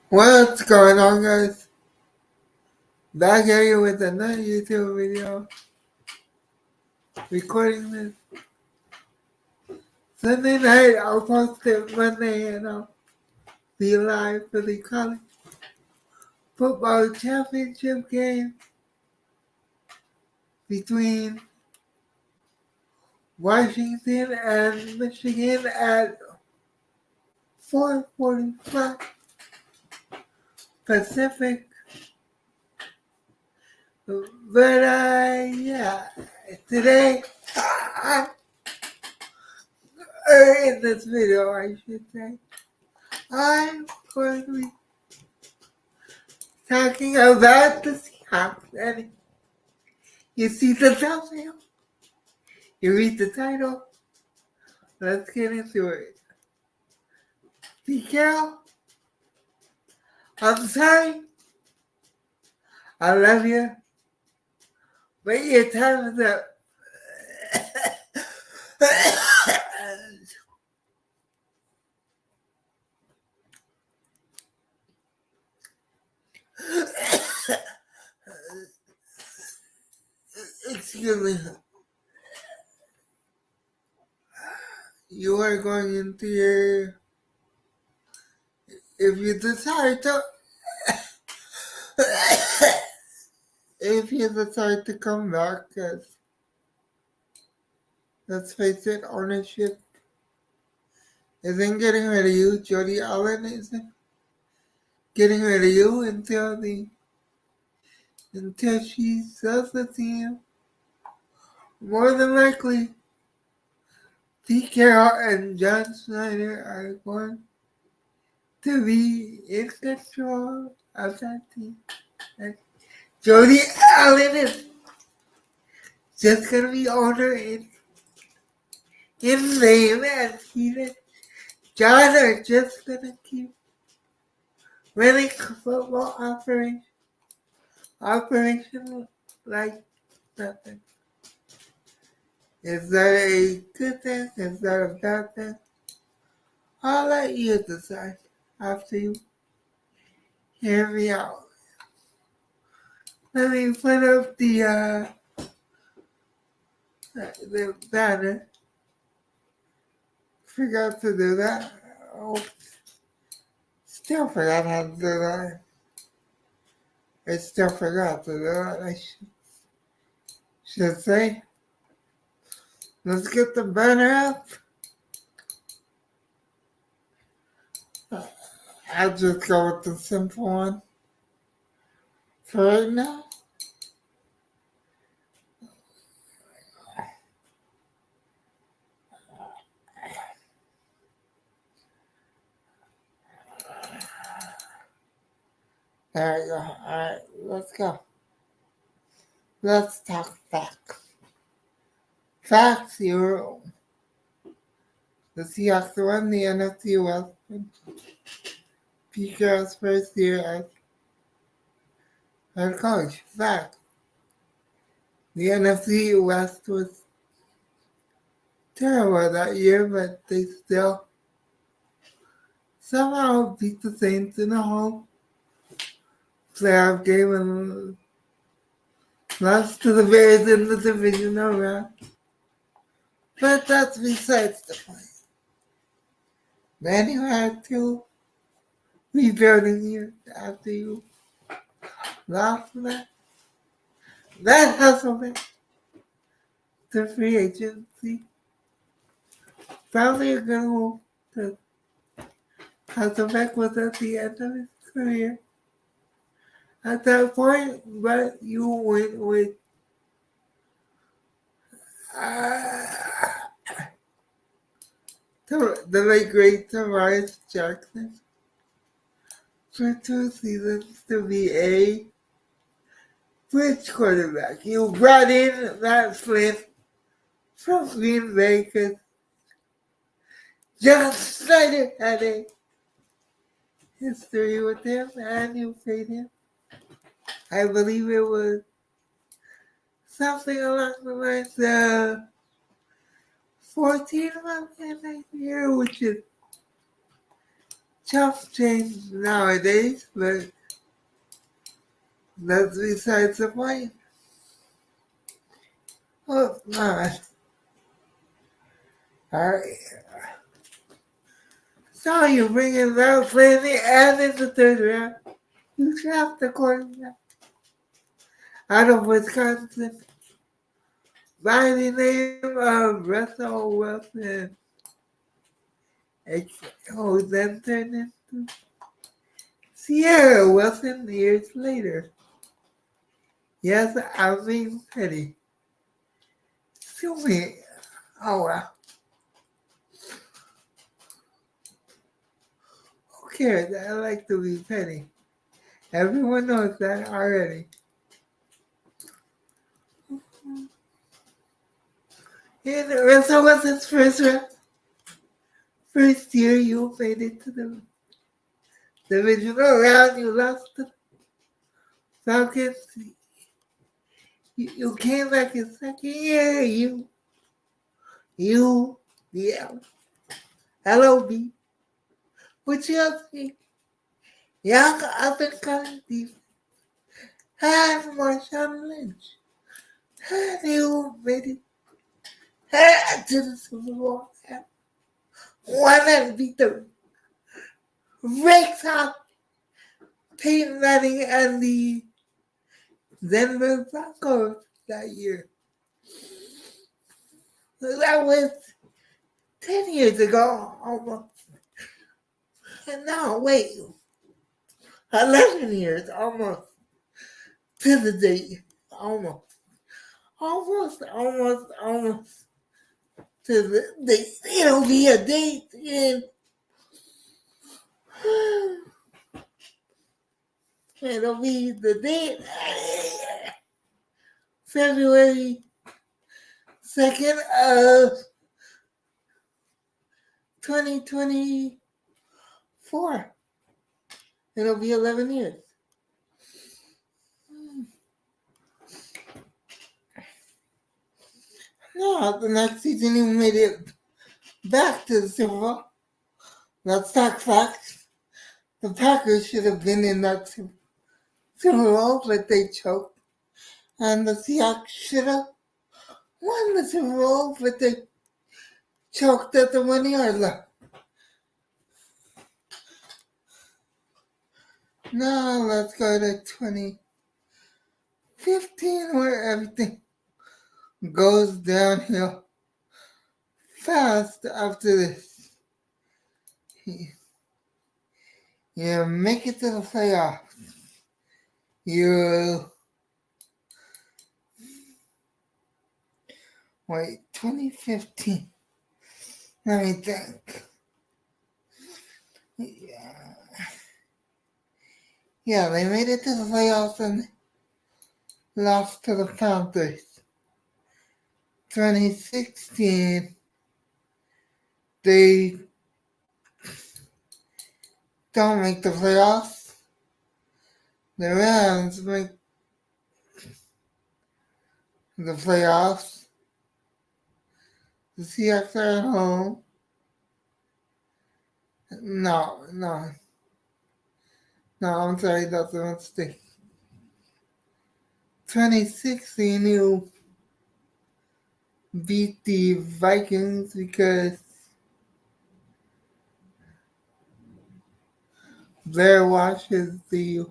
What's going on, guys? Back here with another YouTube video. Recording this Sunday night. I'll post it Monday and I'll be live for the college football championship game between Washington and Michigan at 4:45 Pacific. But yeah, today, in this video, I should say, I'm going to be talking about the Seahawks. And you see the thumbnail, you read the title. Let's get into it. Carroll, I'm sorry. I love you, but your time is up. Excuse me. You are going into your, if you decide to, if you decide to come back, because let's face it, ownership isn't getting rid of you. Jody Allen isn't getting rid of you until she sells the team. More than likely, Pete Carroll and John Snyder are going to be in control of that team. And Jody Allen is just going to be owner in name, and he and John are just going to keep running football operation like nothing. Is that a good thing? Is that a bad thing? I'll let you decide after you hear me out. Let me put up the banner. Forgot to do that. Oh, still forgot how to do that. I still forgot to do that. I should say. Let's get the banner up. I'll just go with the simple one for right now. There we go. Alright, let's go. Let's talk facts. Facts, the Seahawks won the NFC West in Pete Carroll's first year as head coach. Facts. The NFC West was terrible that year, but they still somehow beat the Saints in a home playoff game and lost to the Bears in the divisional round. But that's besides the point. Then you had to rebuilding years after you lost that. That hustlement to free agency. Probably a good move to Hasselbeck was at the end of his career at that point, but you went with the late great Tavares Jackson for 2 seasons to be a bridge quarterback. You brought in Matt Flynn from Green Bay because John Snyder had a history with him, and you paid him. I believe it was something along the lines of $14 million a year, which is tough change nowadays, but that's besides the point. Oh, God. Alright. So you bring in Ralph Landry and in the third round, you draft the quarterback out of Wisconsin by the name of Russell Wilson. Who then turned into Sierra Wilson years later. Yes, I mean petty. Sue me. Oh well. Who cares? I like to be petty. Everyone knows that already. And Russell Wilson's first year, you made it to the divisional round. You lost to the Falcons. You came back in second year. Yeah, LOB. What you else think? Young up and coming defense. Had Marshawn Lynch. Had you made it. Had to the Super Bowl. Won and beat the rakes off Peyton Manning and the Denver Broncos that year. That was 10 years ago almost. And now, wait, 11 years almost to the date. Almost to the date. It'll be a date in it'll be the date February 2nd of 2024. It'll be 11 years. No, the next season he made it back to the Super Bowl. Let's talk facts. The Packers should have been in that Super Bowl, but they choked. And the Seahawks should have won the Super Bowl, but they choked at the 1 yard line. Now let's go to 2015, where everything goes downhill fast after this. You make it to the playoffs. Wait, 2015. Let me think. Yeah, they made it to the playoffs and lost to the Panthers. 2016, they don't make the playoffs. The Rams make the playoffs. The Seahawks are at home. No, I'm sorry, that's a mistake. 2016, you beat the Vikings because Blair Walsh is the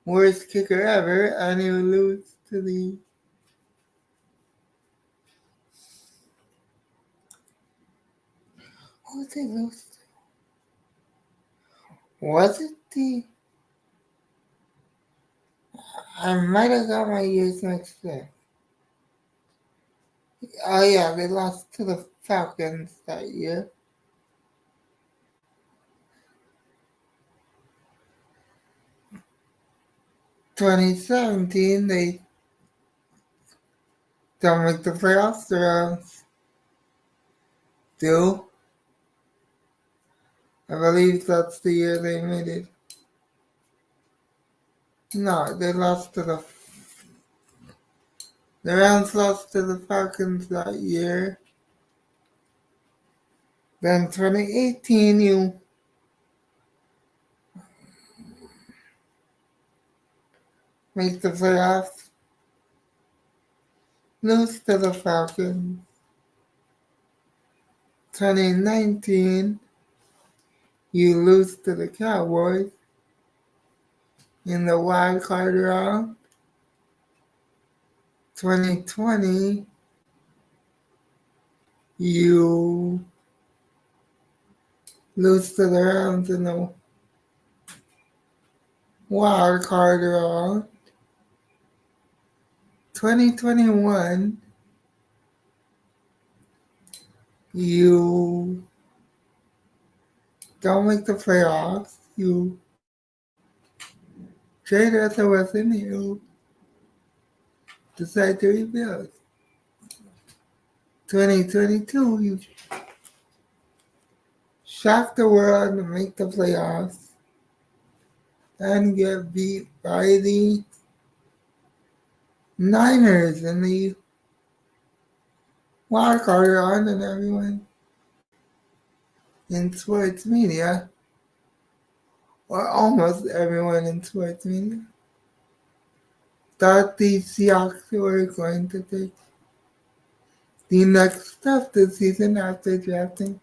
worst kicker ever, and you lose to the who did they lose to? Was it the I might have got my years mixed up. Oh yeah, they lost to the Falcons that year. "2017, they don't make the playoffs. The Rams do. I believe that's the year they made it. No, they lost to the Rams lost to the Falcons that year. Then 2018, you make the playoffs, lose to the Falcons. 2019, you lose to the Cowboys in the wild card round. 2020, you lose to the Rams in the wild card round. 2021, you don't make the playoffs. You trade Russell Wilson. You decide to rebuild. 2022, you shock the world and make the playoffs and get beat by the Niners in the wild card round, and everyone in sports media, or almost everyone in sports media, thought the Seahawks were going to take the next step this season after drafting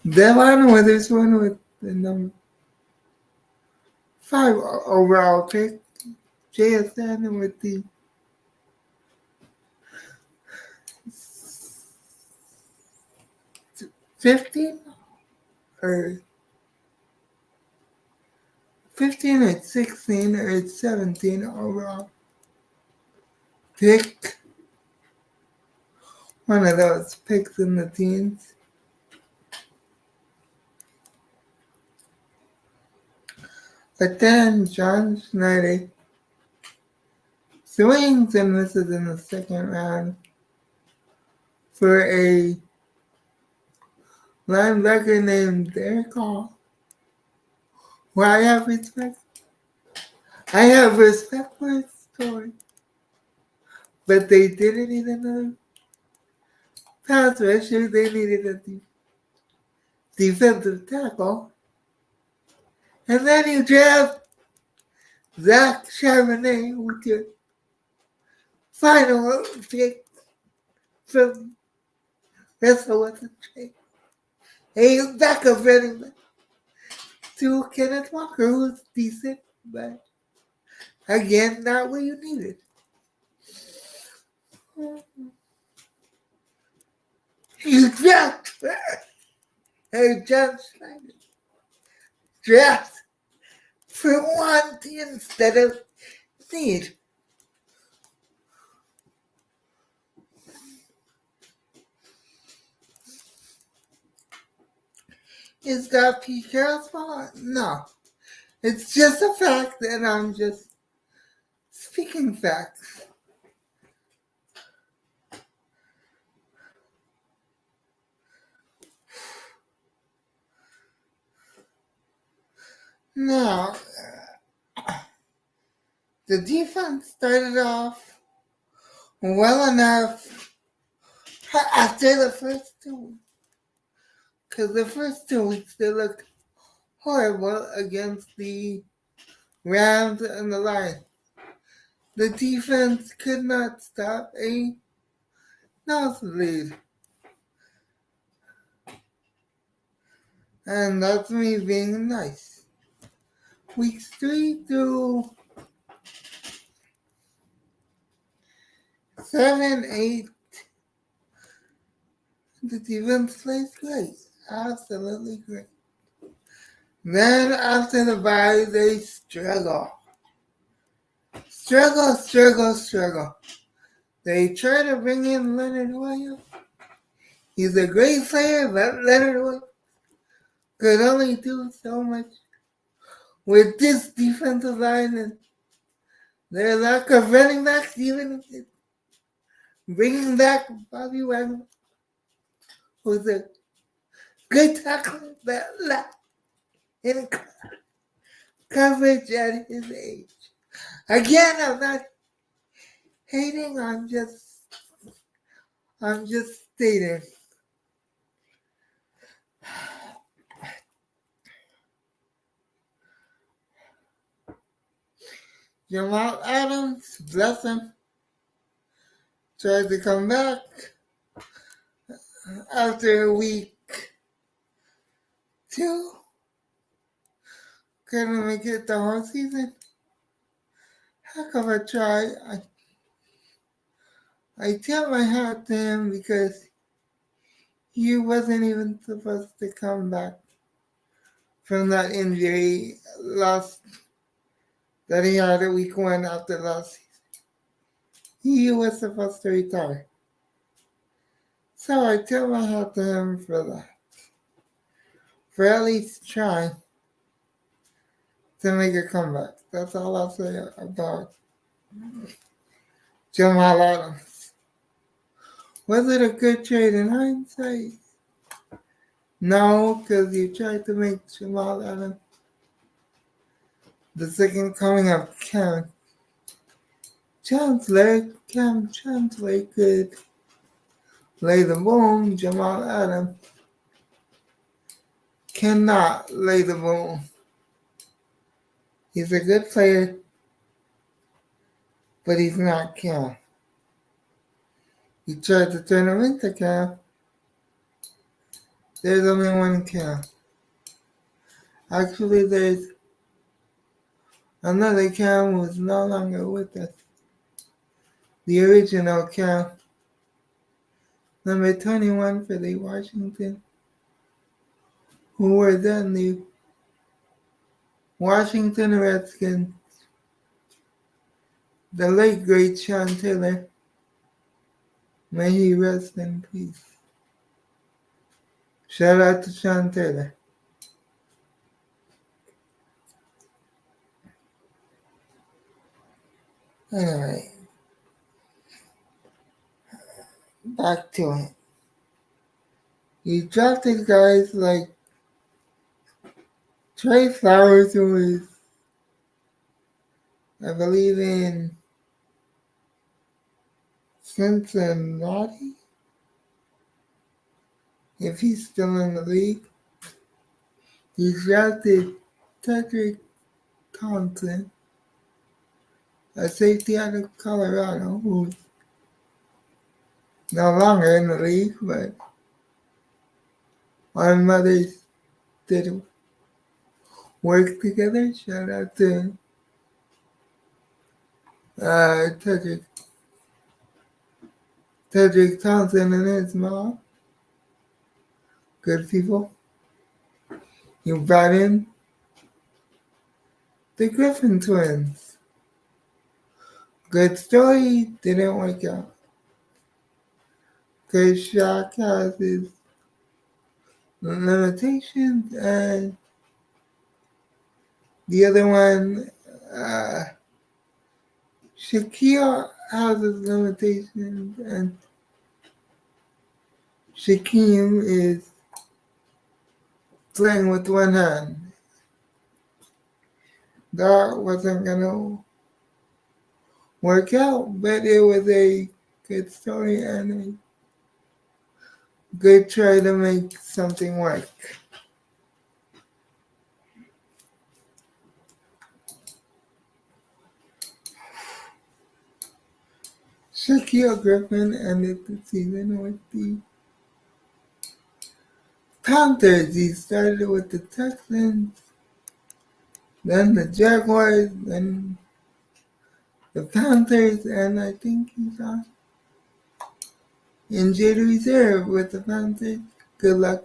Devon Witherspoon with the number 5 overall pick, JSN with the 15 or 15 or 16 or 17 overall pick. One of those picks in the teens. But then John Schneider swings and misses in the second round for a linebacker named Derek Hall, who I have respect. I have respect for his story. But they didn't need another pass rusher. They needed a defensive tackle. And then you draft Zach Charbonnet with your final pick from Russell Wilson trade. A backup running back to Kenneth Walker, who's decent, but again, not what you needed. You draft John Schneider. Draft for want instead of need. Is that Pete Carroll's fault? No. It's just a fact, and I'm just speaking facts. Now, the defense started off well enough after the first 2 weeks. Because the first 2 weeks they looked horrible against the Rams and the Lions. The defense could not stop a nosebleed. And that's me being nice. Weeks 3 through 7, 8, the defense plays great. Absolutely great. Then after the bye, they struggle. Struggle. They try to bring in Leonard Williams. He's a great player, but Leonard Williams could only do so much with this defensive line and their lack of running backs, even bringing back Bobby Wagner, who's a good tackler, but lacked in coverage at his age. Again, I'm not hating, I'm just stating. Jamal Adams, bless him, tried to come back after week 2. Couldn't make it the whole season. Heck of a try. I tip my hat to him because he wasn't even supposed to come back from that injury loss that he had at week 1 after last season. He was supposed to retire. So I tip my hat to him for that. For at least trying to make a comeback. That's all I'll say about Jamal Adams. Was it a good trade in hindsight? No, because you tried to make Jamal Adams the second coming of Cam Chancellor. Cam Chancellor could lay the boom. Jamal Adams cannot lay the boom. He's a good player, but he's not Cam. You tried to turn him into Cam. There's only one Cam. Actually, there's another Cam who's no longer with us. The original Cam. Number 21 for the Washington, who were then the Washington Redskins. The late great Sean Taylor. May he rest in peace. Shout out to Sean Taylor. Anyway, back to it. You drafted guys like Trey Flowers, who is, I believe, in Cincinnati, if he's still in the league. You drafted Tedrick Thompson, a safety out of Colorado, who's no longer in the league, but our mothers did work together. Shout out to Tedrick Thompson and his mom. Good people. You brought in the Griffin twins. Good story, didn't work out. Because Shaq has his limitations, and the other one, Shaquille has his limitations, and Shaquille is playing with one hand. That wasn't gonna work out, but it was a good story and a good try to make something work. Shaquille Griffin ended the season with the Panthers. He started with the Texans, then the Jaguars, then the Panthers, and I think he's on injured reserve with the Panthers. Good luck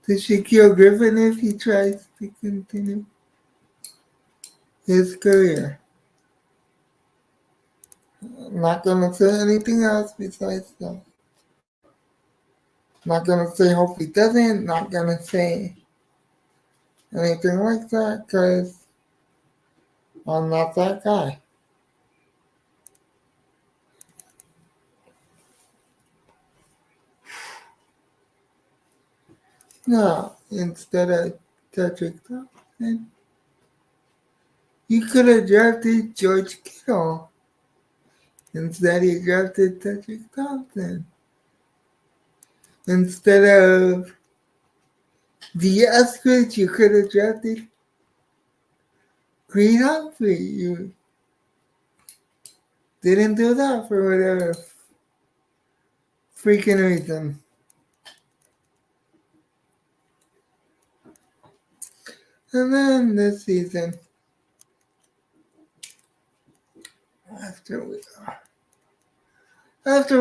to Shaquille Griffin if he tries to continue his career. I'm not going to say anything else besides that. Not going to say hope he doesn't. Not going to say anything like that because I'm not that guy. Now, instead of Tedrick Thompson, you could have drafted George Kittle. Instead, you drafted Tedrick Thompson. Instead of the Eskridge, you could have drafted Creed Humphrey, you didn't do that for whatever freaking reason. And then this season, after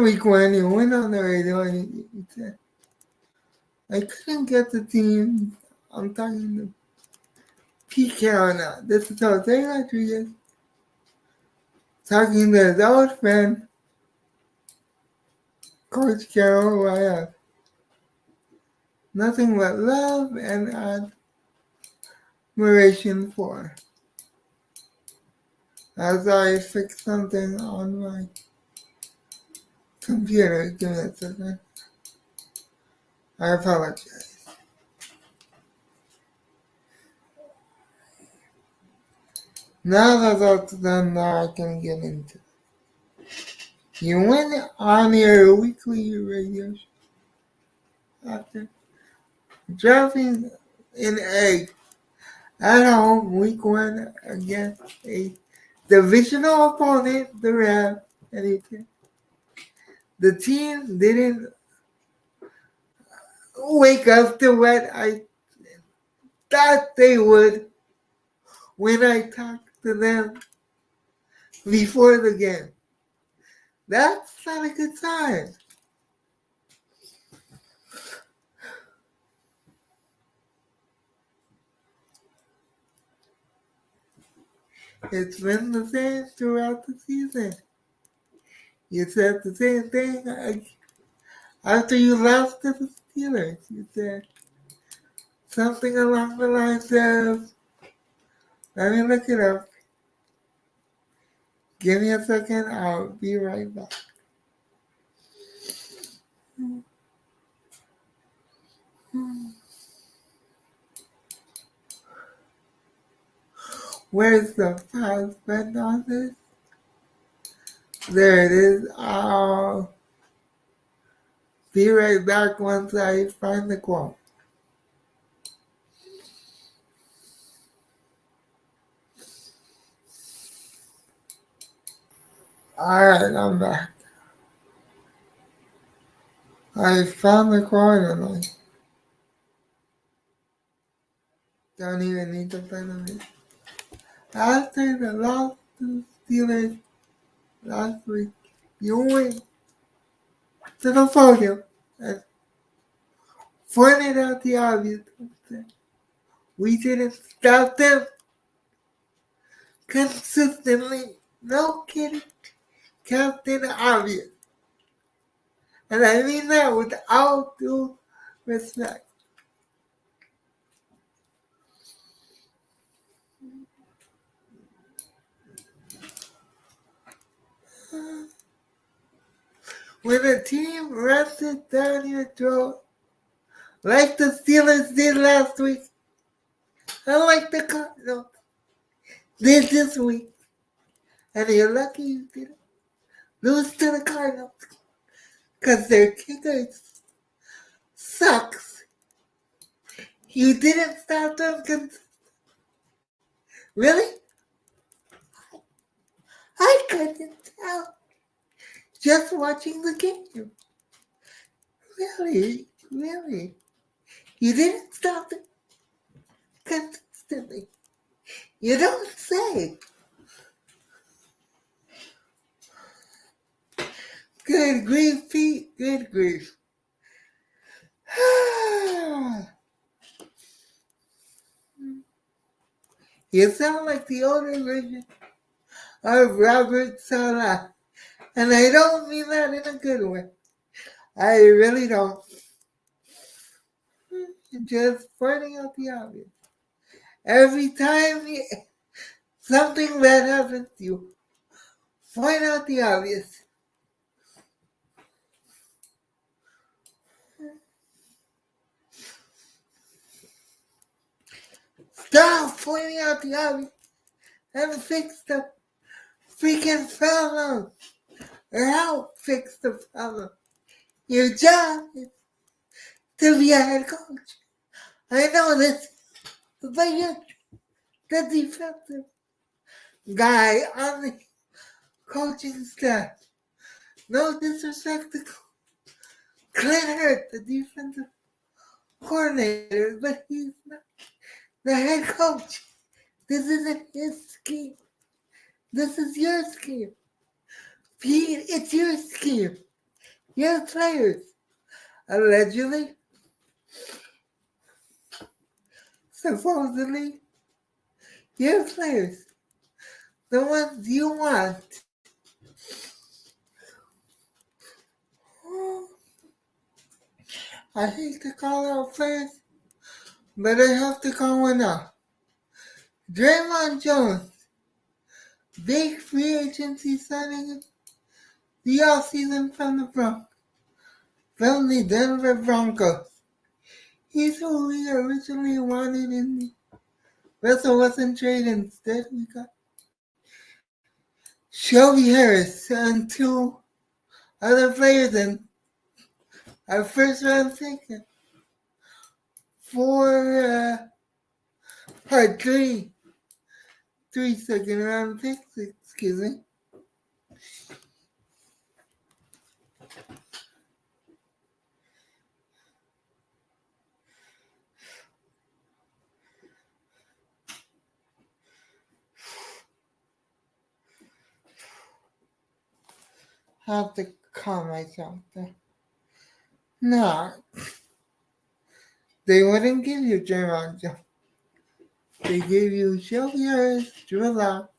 week one, you went on the radio and you said, I couldn't get the team. I'm talking to Pete Carroll now. This is Jose Rodriguez talking to his old friend, Coach Carroll, who I have nothing but love and admiration for. As I fix something on my computer, give me a second. I apologize. Now that that's done, now I can get into it. You went on your weekly radio show after dropping an egg at home week one against a divisional opponent, the Rams, and the team didn't wake up to what I thought they would when I talked to them before the game. That's not a good sign. It's been the same throughout the season. You said the same thing after you lost to the Steelers. You said something along the lines of, let me look it up. Give me a second, I'll be right back. Where's the pause button on this? There it is. I'll be right back once I find the quote. Alright, I'm back. I found the quote and I don't even need to find it. After the loss to the Steelers last week, you went to the podium and pointed out the obvious. We didn't stop them consistently. No kidding. Captain Obvious. And I mean that with all due respect. When a team runs it down your throat, like the Steelers did last week, and like the Cardinals did this week, and you're lucky you didn't lose to the Cardinals, because their kicker sucks. You didn't stop them really? I couldn't tell. Just watching the game. Really? You didn't stop them consistently. You don't say. Good grief, Pete. Good grief. You sound like the older version of Robert Sala. And I don't mean that in a good way. I really don't. Just pointing out the obvious. Every time something bad happens, you point out the obvious. Stop pointing out the obvious and fix the freaking problem. Or help fix the problem. Your job is to be a head coach. I know this, but you're the defensive guy on the coaching staff. No disrespect to Clint Hurt, the defensive coordinator, but he's not the head coach. This isn't his scheme. This is your scheme. Pete, it's your scheme. Your players, allegedly, supposedly, your players, the ones you want. I hate to call out players, but I have to call one out. Draymond Jones, big free agency signing the offseason from the Denver Broncos. He's who we originally wanted in the Russell Wilson trade. Instead, we got Shelby Harris and two other players and our first round pick for our three second round picks, excuse me. Have to calm myself there. No, they wouldn't give you Draymond Jones. They gave you Shelby Harris, Drew Lock,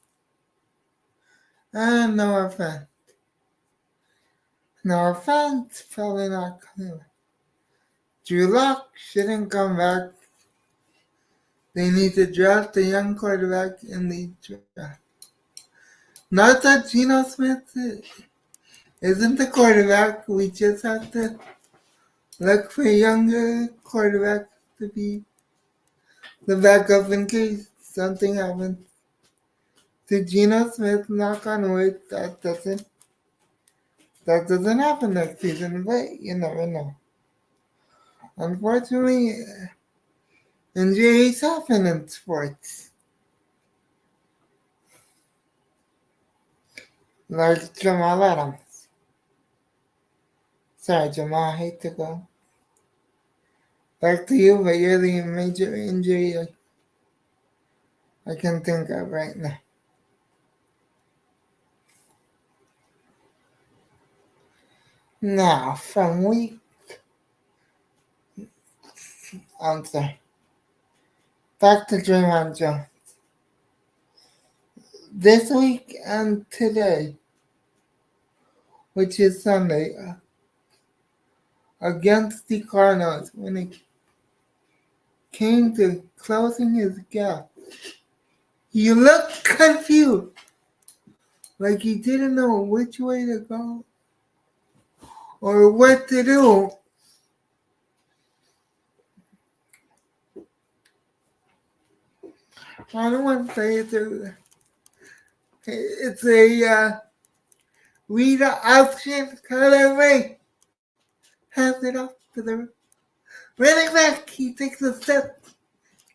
and Noah Fant. Noah Fant's probably not coming back. Drew Lock shouldn't come back. They need to draft a young quarterback in the draft. Not that Geno Smith isn't the quarterback. We just have to look for a younger quarterback to be the backup in case something happens to Geno Smith. Knock on wood, that doesn't happen next season, but you never know. Unfortunately, injuries happen in sports. Like Jamal Adams. Sorry, Jamal, I hate to go back to you, but you're the major injury I can think of right now. Now, back to Draymond Jones. This week and today, which is Sunday, against the Cardinals, when it came to closing his gap, he looked confused, like he didn't know which way to go or what to do. I don't want to say it's a read option kind of way. Hands it off to the running back. He takes a step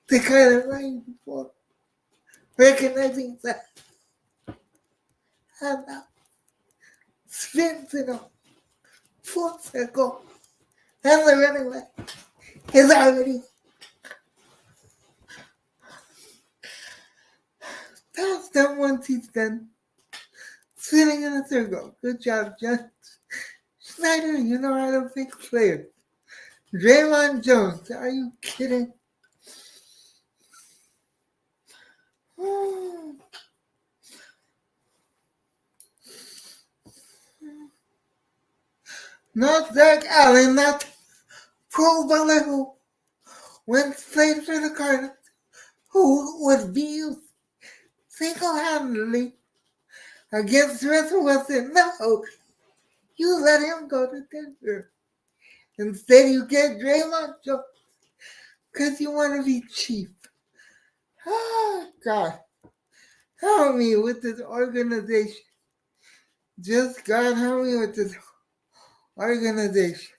to kind of right before recognizing that. And spins it on full circle. And the running back is already past him once he's done sitting in a circle. Good job, John Schneider. You know how to pick players. Draymond Jones, are you kidding? Not Zach Allen, not Pro Bowler who once played for the Cardinals, who would be used single-handedly against Russell Wilson. No, you let him go to Denver. Instead, you get Draymond Jones because you want to be cheap. Oh, God. Help me with this organization. Just God help me with this organization.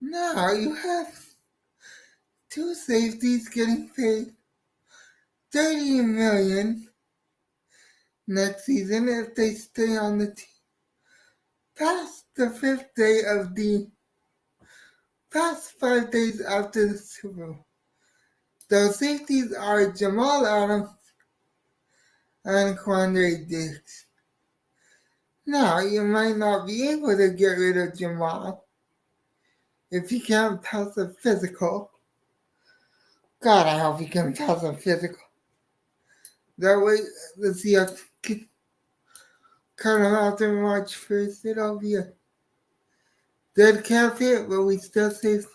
Now you have two safeties getting paid $30 million next season if they stay on the team past the fifth day of the past 5 days after the Super Bowl. Those safeties are Jamal Adams and Quandre Diggs. Now, you might not be able to get rid of Jamal if he can't pass a physical. God, I hope he can pass a physical. That way, the Seahawks can cut him after March 1st. It'll be a dead cap hit, but we still save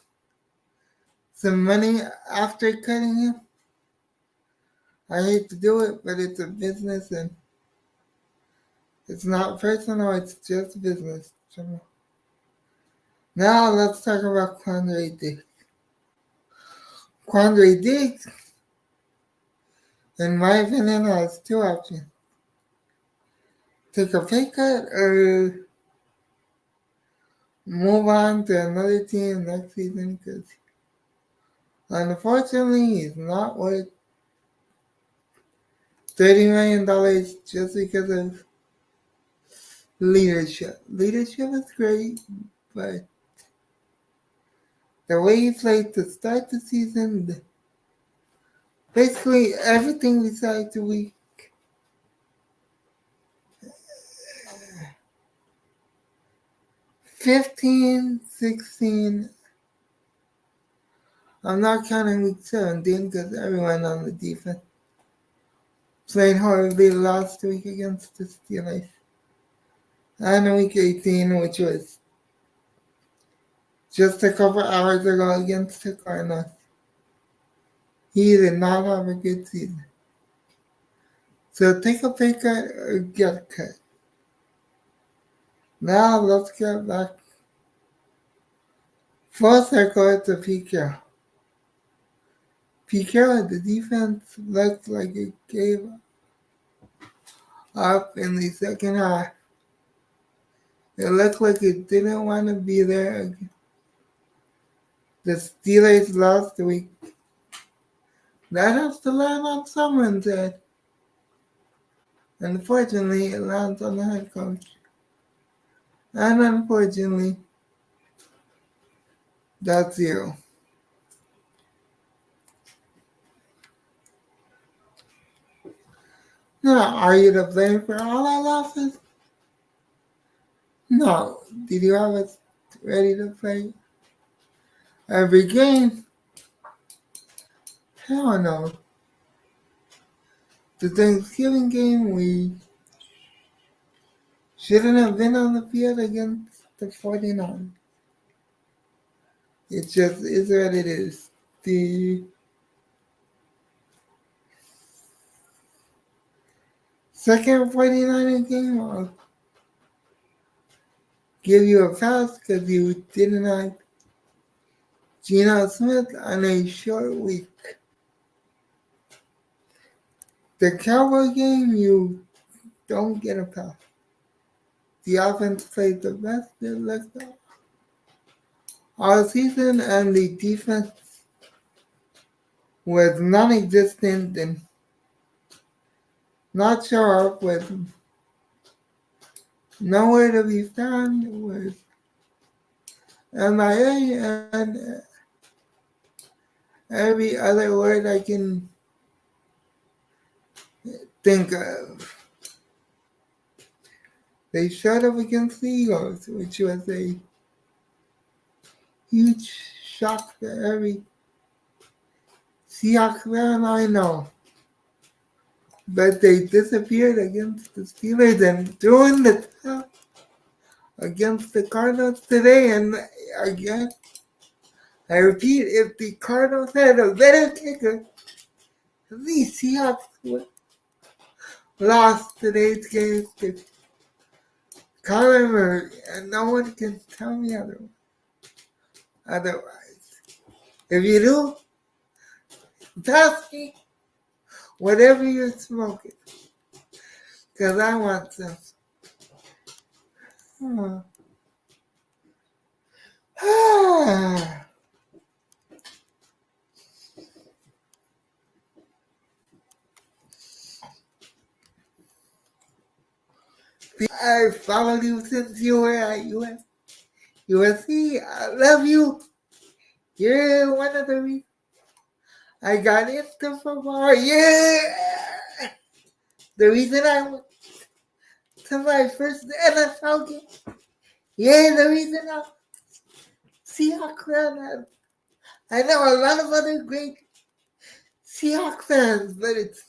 some money after cutting him. I hate to do it, but it's a business and it's not personal, it's just business. Now let's talk about Quandre Diggs. Quandre Diggs, in my opinion, has two options. Take a pay cut or move on to another team next season because unfortunately he's not worth $30 million just because of leadership. Leadership is great, but the way he played to start the season, basically everything besides week 15, 16. I'm not counting week 17 because everyone on the defense played horribly last week against the Steelers. And week 18, which was just a couple hours ago against the Cardinals. He did not have a good season. So take a pay cut or get cut. Now let's get back full circle to Pete Carroll. Pete Carroll, the defense looked like it gave up in the second half. It looked like it didn't want to be there again. The Steelers last week. That has to land on someone's head. Unfortunately, it lands on the head coach. And unfortunately, that's you. Now, are you to blame for all our losses? No. Did you have us ready to play every game? Hell no. The Thanksgiving game, we shouldn't have been on the field against the 49ers. It just is what it is. The second 49er game, I'll give you a pass because you didn't have Geno Smith on a short week. The Cowboy game, you don't get a pass. The offense played the best it looked all season, and the defense was non-existent and not show up with nowhere to be found. It was MIA and every other word I can think of. They showed up against the Eagles, which was a huge shock to every Seahawks fan I know. But they disappeared against the Steelers and doing the top against the Cardinals today. And again, I repeat, if the Cardinals had a better kicker, the Seahawks would lost today's game to Kyler Murray, and no one can tell me otherwise. If you do, pass me whatever you're smoking, because I want some. I followed you since you were at USC. I love you. You're one of the reasons I got into football. Yeah. The reason I went to my first NFL game. Yeah, the reason I'm Seahawks fan. I know a lot of other great Seahawks fans, but it's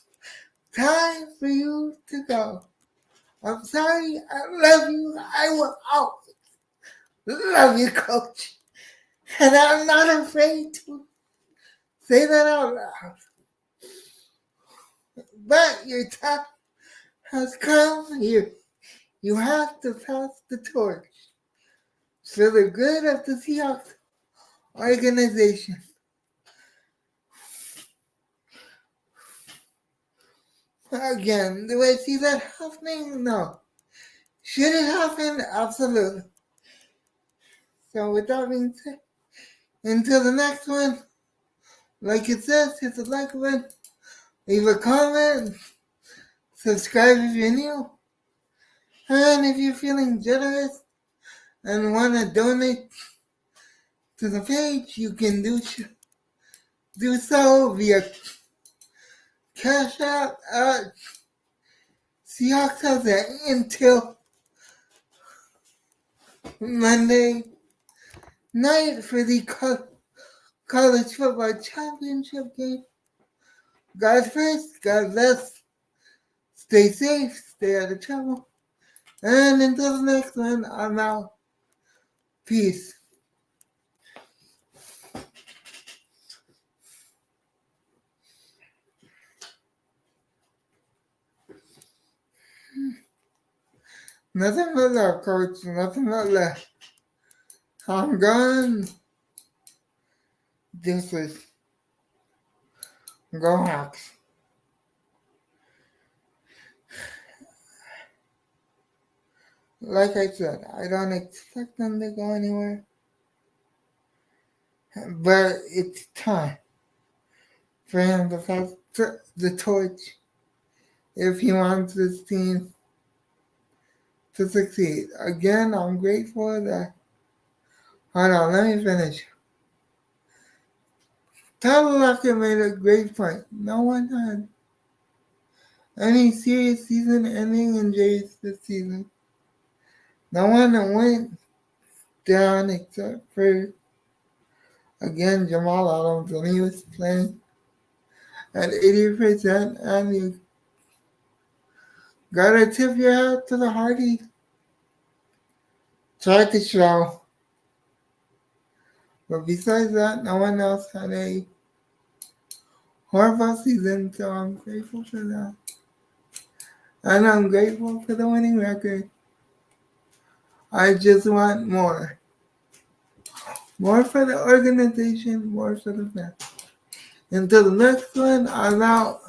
time for you to go. I'm sorry. I love you. I will always love you, Coach. And I'm not afraid to say that out loud. But your time has come here. You have to pass the torch for the good of the Seahawks organization. Again, do I see that happening? No. Should it happen? Absolutely. So with that being said, until the next one, like it says, hit the like button, leave a comment, subscribe if you're new, and if you're feeling generous and want to donate to the page, you can do so via Cash App at Seahawks has it until Monday night for the college football championship game. God first, God bless, stay safe, stay out of trouble, and until the next one, I'm out. Peace. Nothing but love, Coach. Nothing but love. I'm gone. This is Go Hawks. Like I said, I don't expect them to go anywhere. But it's time for him to pass the torch if he wants this team to succeed. Again, I'm grateful that. Hold on, let me finish. Tyler Lockett made a great point. No one had any serious season-ending injuries this season. No one went down except for, again, Jamal Adams when he was playing at 80%, and you gotta tip your hat to the Hardy. Tried to show. But besides that, no one else had a horrible season, so I'm grateful for that. And I'm grateful for the winning record. I just want more. More for the organization, more for the fans. Until the next one, I'm out.